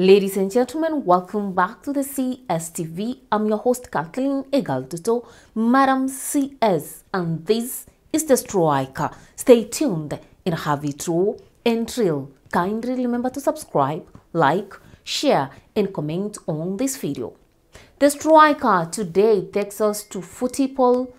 Ladies and gentlemen, welcome back to the CSTV. I'm your host Kathleen Egaltuto, Madam CS, and this is the Striker. Stay tuned and have it raw and real. Kindly remember to subscribe, like, share, and comment on this video. The Striker today takes us to football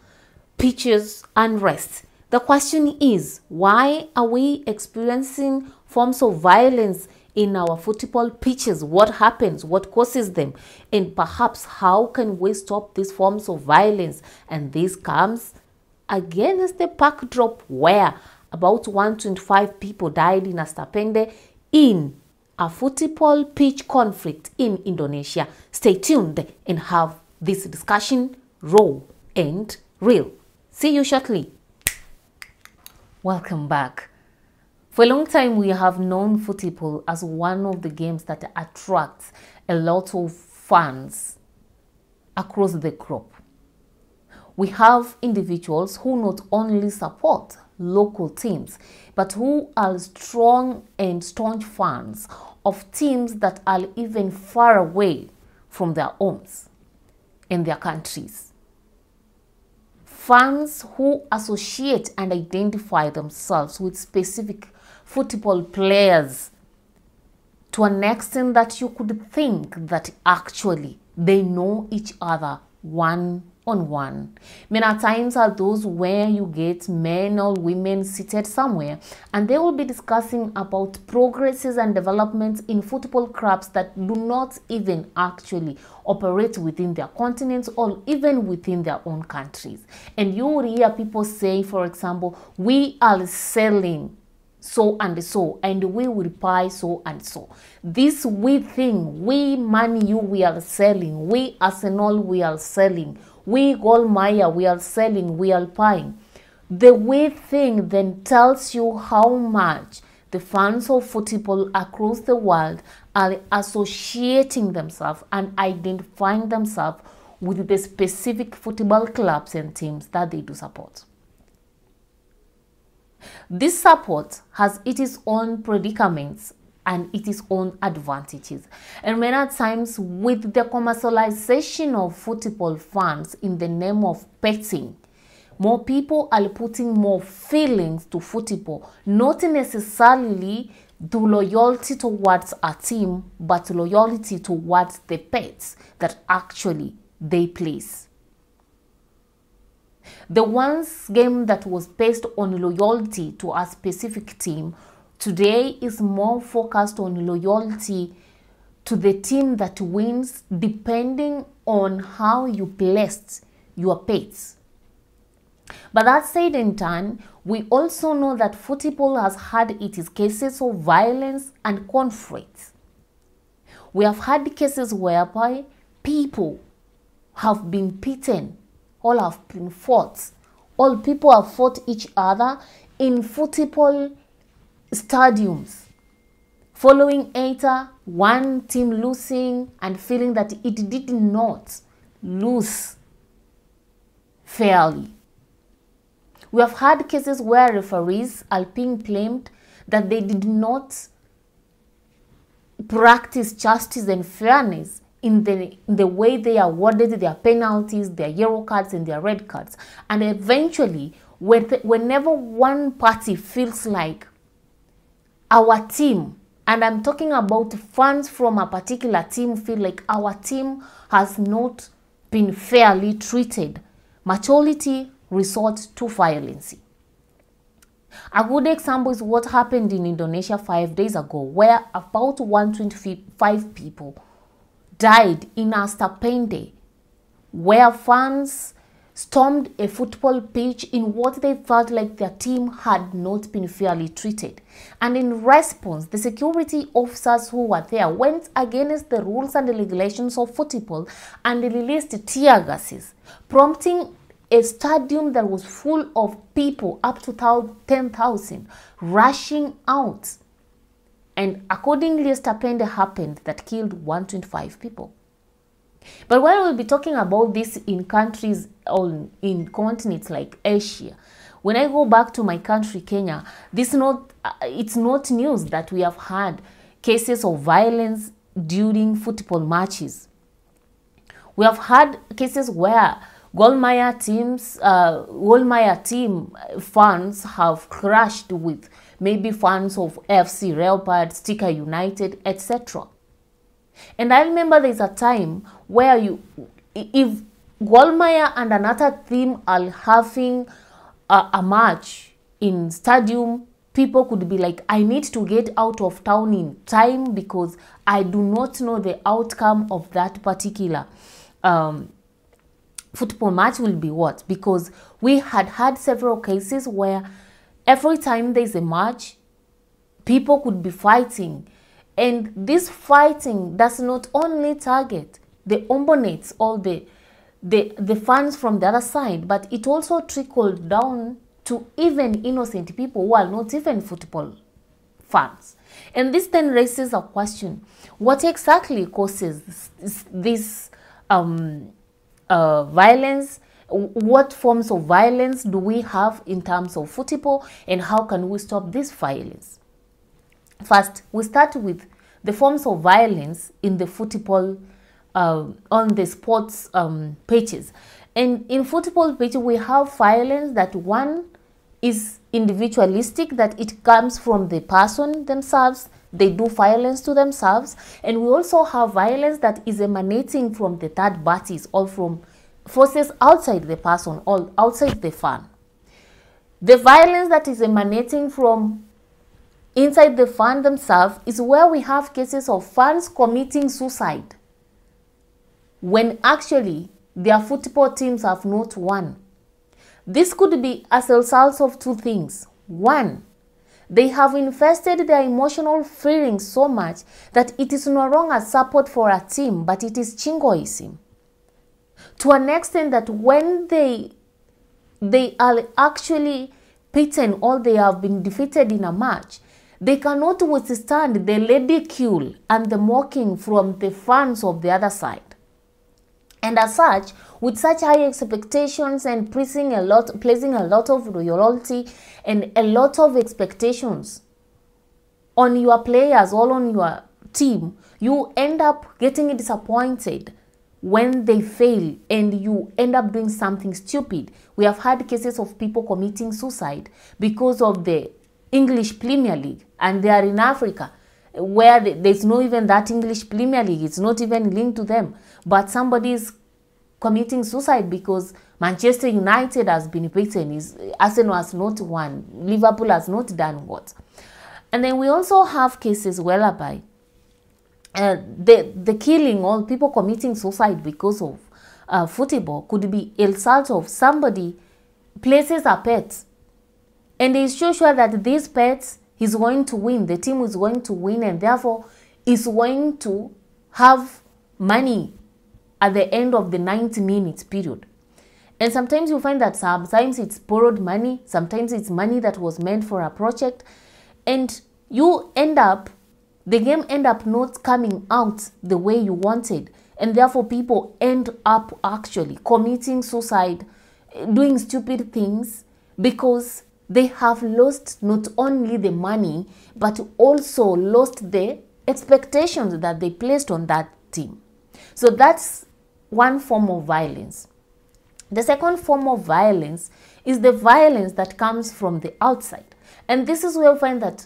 pitches unrest. The question is, why are we experiencing forms of violence in our football pitches? What happens? What causes them? And perhaps how can we stop these forms of violence? And this comes against the backdrop where about 125 people died in Astapende in a football pitch conflict in Indonesia. Stay tuned and have this discussion raw and real. See you shortly. Welcome back. For a long time, we have known football as one of the games that attracts a lot of fans across the globe. We have individuals who not only support local teams, but who are strong and staunch fans of teams that are even far away from their homes and their countries. Fans who associate and identify themselves with specific football players to an extent that you could think that actually they know each other one on one. Many times are those where you get men or women seated somewhere and they will be discussing about progresses and developments in football clubs that do not even actually operate within their continents or even within their own countries. And you will hear people say, for example, we are selling so and so, and we will buy so and so. This we thing, we Man U, we are selling. We Arsenal, we are selling. We Golmaya, we are selling, we are buying. The we thing then tells you how much the fans of football across the world are associating themselves and identifying themselves with the specific football clubs and teams that they do support. This support has its own predicaments and its own advantages. And many times with the commercialization of football fans in the name of betting, more people are putting more feelings to football, not necessarily the loyalty towards a team, but loyalty towards the pets that actually they place. The once game that was based on loyalty to a specific team today is more focused on loyalty to the team that wins, depending on how you placed your pets. But that said in turn, we also know that football has had its cases of violence and conflict. We have had cases whereby people have been beaten, all have been fought. All people have fought each other in football stadiums, following either one team losing and feeling that it did not lose fairly. We have had cases where referees are being claimed that they did not practice justice and fairness in the way they awarded their penalties, their yellow cards, and their red cards. And eventually, whenever one party feels like our team, and I'm talking about fans from a particular team, feel like our team has not been fairly treated, majority resort to violence. A good example is what happened in Indonesia 5 days ago, where about 125 people died in Astapende, where fans stormed a football pitch in what they felt like their team had not been fairly treated. And in response, the security officers who were there went against the rules and the regulations of football and released tear gases, prompting a stadium that was full of people, up to 10,000, rushing out. And accordingly, Astapende happened that killed 125 people. But when we'll be talking about this in countries or in continents like Asia, when I go back to my country, Kenya, it's not news that we have had cases of violence during football matches. We have had cases where Goldmire team fans have crashed with maybe fans of FC Leopard, Sticker United, etc. And I remember there's a time where if Goldmire and another team are having a match in stadium, people could be like, I need to get out of town in time because I do not know the outcome of that particular football match will be what. Because we had several cases where every time there's a match, people could be fighting. And this fighting does not only target the opponents or the fans from the other side, but it also trickled down to even innocent people who are not even football fans. And this then raises a question: what exactly causes this violence? What forms of violence do we have in terms of football, and how can we stop this violence? First, we start with the forms of violence in the football on the sports pitches. And in football pitch, we have violence that one is individualistic, that it comes from the person themselves. They do violence to themselves. And we also have violence that is emanating from the third parties or from forces outside the person or outside the fan. The violence that is emanating from inside the fan themselves is where we have cases of fans committing suicide when actually their football teams have not won. This could be as a result of two things. One, they have invested their emotional feelings so much that it is no longer support for a team, but it is chingoism. To an extent that when they are actually beaten or they have been defeated in a match, they cannot withstand the ridicule and the mocking from the fans of the other side. And as such, with such high expectations and placing a lot of loyalty and a lot of expectations on your players or on your team, you end up getting disappointed when they fail and you end up doing something stupid. We have had cases of people committing suicide because of the English Premier League, and they are in Africa where there's no even that English Premier League. It's not even linked to them. But somebody is committing suicide because Manchester United has been beaten, Arsenal has not won, Liverpool has not done what. And then we also have cases whereby the killing or people committing suicide because of football could be a result of somebody places a pet and is so sure that this pet is going to win, the team is going to win, and therefore is going to have money at the end of the 90 minutes period. And sometimes you find that sometimes it's borrowed money, sometimes it's money that was meant for a project, and the game end up not coming out the way you wanted, and therefore people end up actually committing suicide, doing stupid things, because they have lost not only the money but also lost the expectations that they placed on that team. So that's one form of violence. The second form of violence is the violence that comes from the outside. And this is where we find that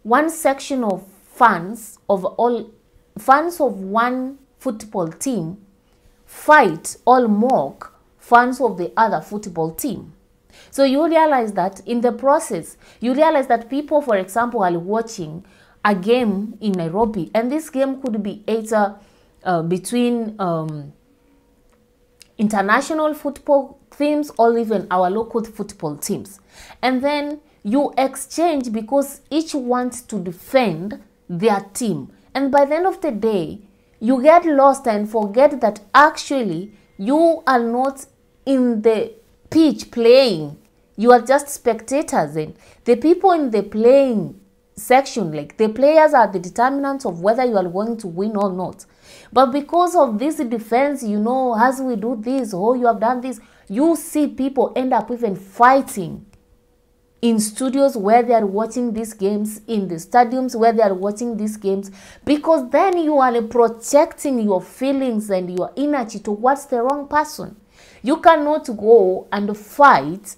one section of fans of one football team fight or mock fans of the other football team. So you realize that in the process, you realize that people, for example, are watching a game in Nairobi, and this game could be either between international football teams or even our local football teams. And then you exchange because each wants to defend their team. And by the end of the day, you get lost and forget that actually you are not in the pitch playing. You are just spectators, and the people in the playing section, like the players, are the determinants of whether you are going to win or not. But because of this defense, as we do this, you have done this, you see people end up even fighting in studios where they are watching these games, in the stadiums where they are watching these games, because then you are projecting your feelings and your energy towards the wrong person. You cannot go and fight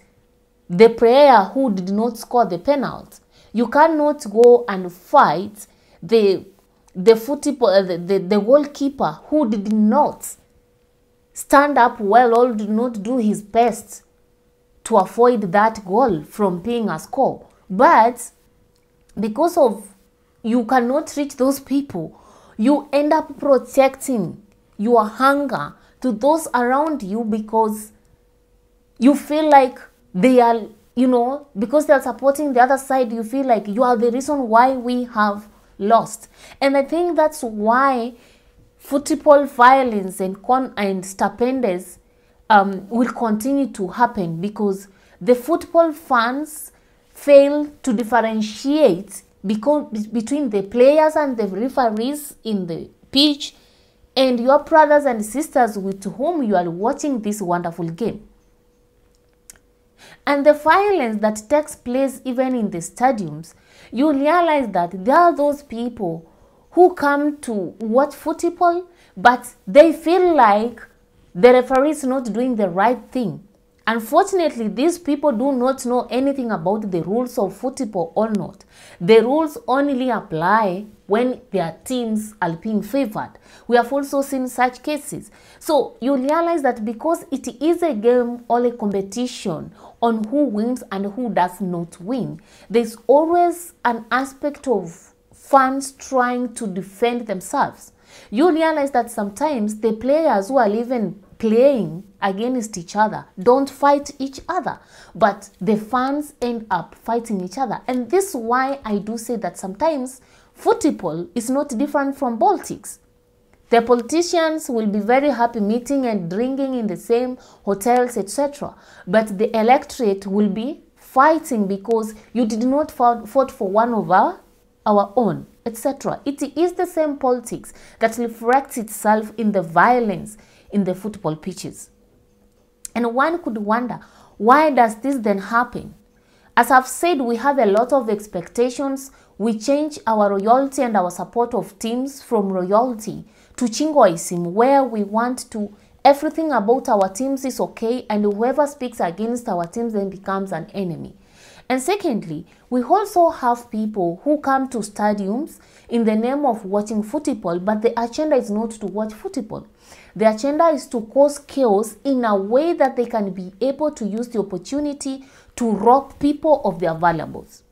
the player who did not score the penalty. You cannot go and fight the goalkeeper who did not stand up well or did not do his best to avoid that goal from being a score. But because of you cannot reach those people, you end up projecting your hunger to those around you, because you feel like they are, because they are supporting the other side, you feel like you are the reason why we have lost. And I think that's why football violence and stapendes will continue to happen, because the football fans fail to differentiate between the players and the referees in the pitch and your brothers and sisters with whom you are watching this wonderful game. And the violence that takes place even in the stadiums, you realize that there are those people who come to watch football, but they feel like the referee is not doing the right thing. Unfortunately, these people do not know anything about the rules of football or not. The rules only apply when their teams are being favored. We have also seen such cases. So you realize that because it is a game or a competition on who wins and who does not win, there's always an aspect of fans trying to defend themselves. You realize that sometimes the players who are even playing against each other don't fight each other, but the fans end up fighting each other. And this is why I do say that sometimes football is not different from politics. The politicians will be very happy meeting and drinking in the same hotels, etc. But the electorate will be fighting because you did not vote for one of our own, etc. It is the same politics that reflects itself in the violence in the football pitches. And one could wonder, why does this then happen? As I've said, we have a lot of expectations. We change our royalty and our support of teams from royalty to chingoism, where we want to, everything about our teams is okay, and whoever speaks against our teams then becomes an enemy. And secondly, we also have people who come to stadiums in the name of watching football, but the agenda is not to watch football. The agenda is to cause chaos in a way that they can be able to use the opportunity to rob people of their valuables.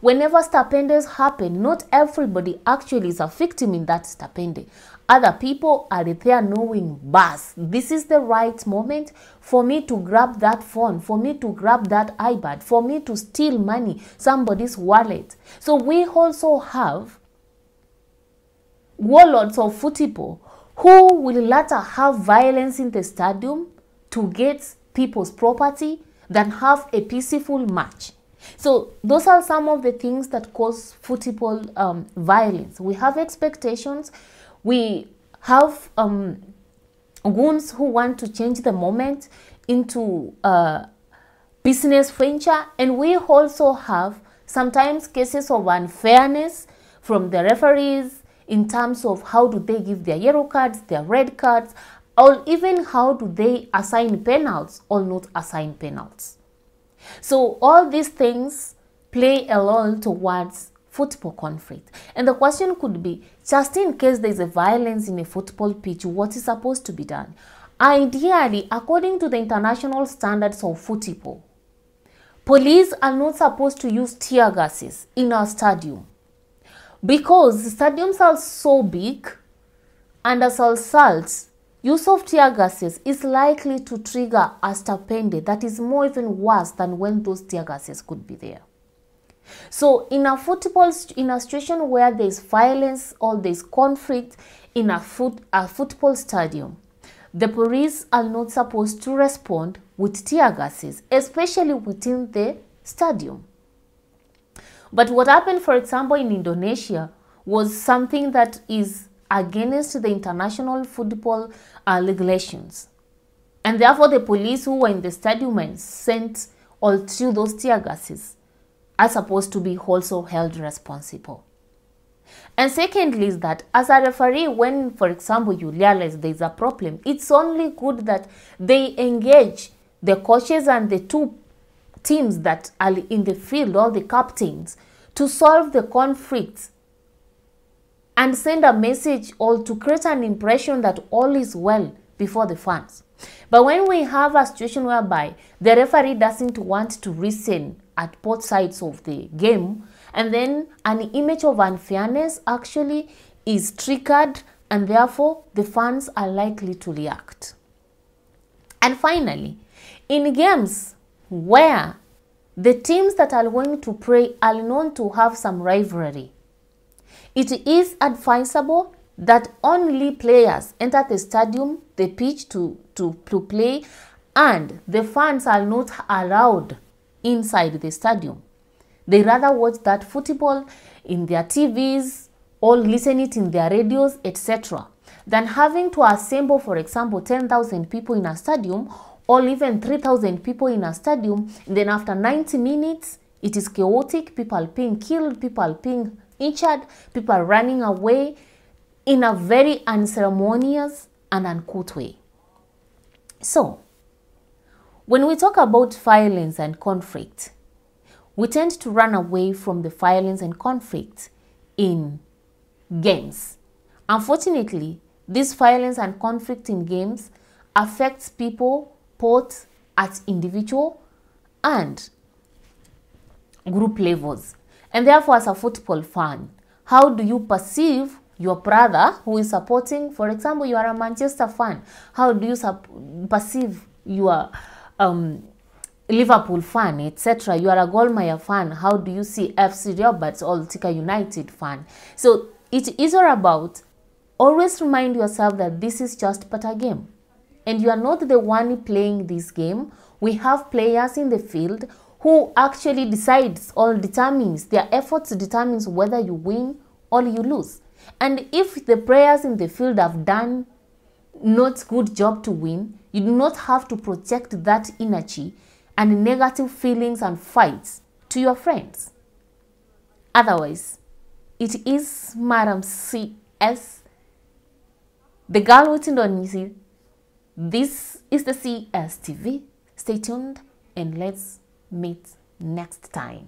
Whenever stapendes happen, not everybody actually is a victim in that stapende. Other people are there knowing, bas, this is the right moment for me to grab that phone, for me to grab that iPad, for me to steal money, somebody's wallet. So we also have warlords of football who will later have violence in the stadium to get people's property than have a peaceful match. So those are some of the things that cause football violence. We have expectations. We have goons who want to change the moment into business venture. And we also have sometimes cases of unfairness from the referees in terms of how do they give their yellow cards, their red cards, or even how do they assign penalties or not assign penalties. So all these things play a role towards football conflict. And the question could be, just in case there is a violence in a football pitch, what is supposed to be done? Ideally, according to the international standards of football, police are not supposed to use tear gases in our stadium, because the stadiums are so big, and as a result, use of tear gases is likely to trigger a stapende that is more even worse than when those tear gases could be there. So in a situation where there is violence or there is conflict in a football stadium, the police are not supposed to respond with tear gases, especially within the stadium. But what happened, for example, in Indonesia was something that is against the international football regulations. And therefore, the police who were in the stadium and sent or threw those tear gases are supposed to be also held responsible. And secondly is that as a referee, when, for example, you realize there's a problem, it's only good that they engage the coaches and the two teams that are in the field, all the captains, to solve the conflicts and send a message or to create an impression that all is well before the fans. But when we have a situation whereby the referee doesn't want to listen at both sides of the game, and then an image of unfairness actually is triggered, and therefore the fans are likely to react. And finally, in games where the teams that are going to play are known to have some rivalry, it is advisable that only players enter the stadium, the pitch to play, and the fans are not allowed inside the stadium. They rather watch that football in their TVs or listen it in their radios, etc., than having to assemble, for example, 10,000 people in a stadium or even 3,000 people in a stadium. And then after 90 minutes, it is chaotic, people being killed, people being injured, people running away in a very unceremonious and uncouth way. So, when we talk about violence and conflict, we tend to run away from the violence and conflict in games. Unfortunately, this violence and conflict in games affects people both at individual and group levels. And therefore, as a football fan, how do you perceive your brother who is supporting, for example, you are a Manchester fan, how do you perceive your Liverpool fan, etc.? You are a Gor Mahia fan, how do you see FC Roberts or Thika United fan? So it is all about, always remind yourself that this is just but a game. And you are not the one playing this game. We have players in the field who actually decides or determines, their efforts determines whether you win or you lose. And if the players in the field have done not good job to win, you do not have to project that energy and negative feelings and fights to your friends. Otherwise, it is Madam CS, the girl with Indonesia. This is the CS TV. Stay tuned and let's meet next time.